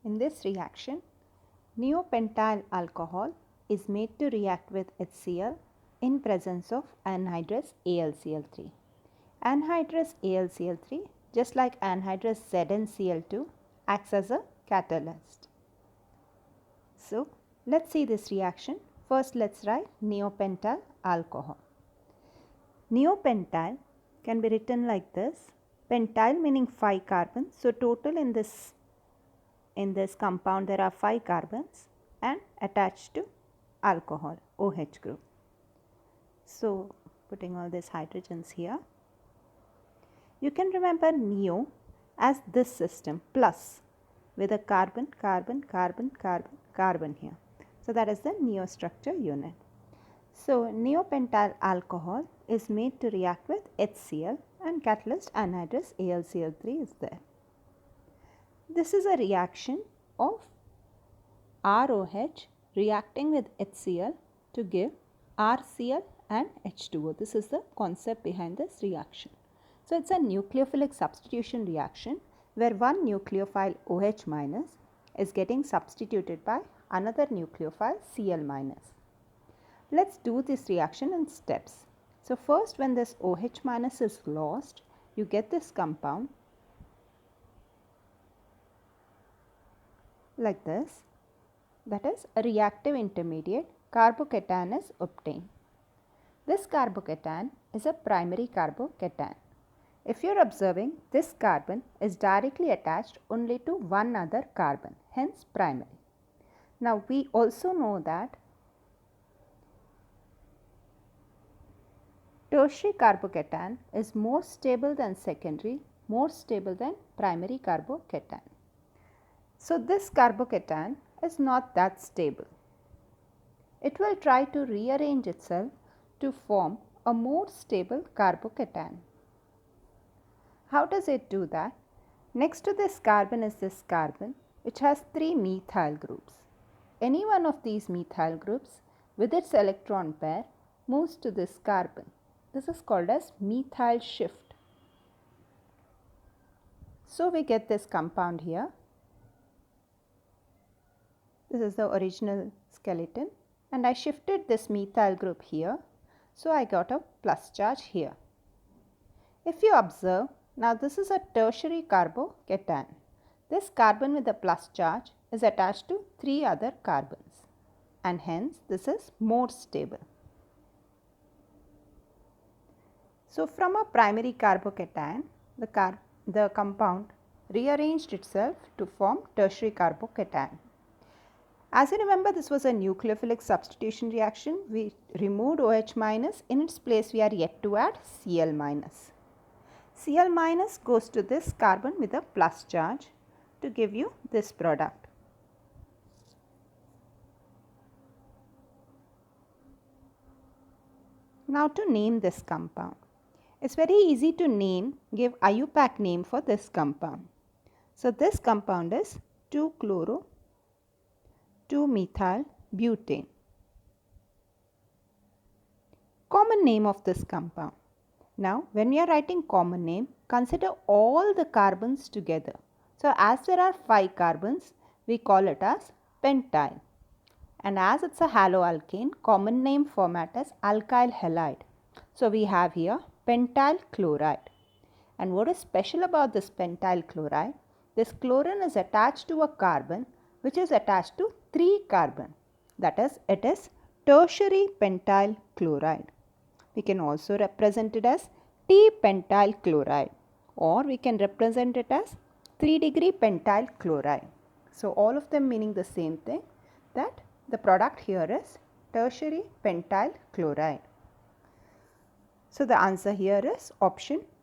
In this reaction, neopentyl alcohol is made to react with HCl in presence of anhydrous AlCl3. Anhydrous AlCl3, just like anhydrous ZnCl2, acts as a catalyst. So, let's see this reaction. First, let's write neopentyl alcohol. Neopentyl can be written like this. Pentyl meaning 5 carbons. So, total in this compound there are 5 carbons and attached to alcohol, OH group. So, putting all these hydrogens here. You can remember neo as this system, plus with a carbon, carbon, carbon, carbon, carbon here. So, that is the neo structure unit. So, neopentyl alcohol is made to react with HCl and catalyst anhydrous AlCl3 is there. This is a reaction of ROH reacting with HCl to give RCl and H2O. This is the concept behind this reaction. So, it is a nucleophilic substitution reaction where one nucleophile OH minus is getting substituted by another nucleophile Cl minus. Let's do this reaction in steps. So, first when this OH minus is lost, you get this compound like this, that is a reactive intermediate carbocation is obtained. This carbocation is a primary carbocation. If you are observing, this carbon is directly attached only to one other carbon, hence primary. Now we also know that tertiary carbocation is more stable than secondary, more stable than primary carbocation. So, this carbocation is not that stable. It will try to rearrange itself to form a more stable carbocation. How does it do that? Next to this carbon is this carbon which has 3 methyl groups. Any one of these methyl groups with its electron pair moves to this carbon. This is called as methyl shift. So, we get this compound here. This is the original skeleton and I shifted this methyl group here. So, I got a plus charge here. If you observe, now this is a tertiary carbocation. This carbon with a plus charge is attached to 3 other carbons and hence this is more stable. So, from a primary carbocation, the compound rearranged itself to form tertiary carbocation. As you remember, this was a nucleophilic substitution reaction. We removed OH minus. In its place, we are yet to add Cl minus. Cl minus goes to this carbon with a plus charge to give you this product. Now, to name this compound. It's very easy to name, give IUPAC name for this compound. So, this compound is 2-chloro 2-methyl butane. Common name of this compound. Now, when we are writing common name, consider all the carbons together. So, as there are 5 carbons, we call it as pentyl. And as it's a haloalkane, common name format is alkyl halide. So, we have here pentyl chloride. And what is special about this pentyl chloride? This chlorine is attached to a carbon which is attached to 3 carbon. That is, it is tertiary pentyl chloride. We can also represent it as T-pentyl chloride or we can represent it as 3-degree pentyl chloride. So, all of them meaning the same thing, that the product here is tertiary pentyl chloride. So, the answer here is option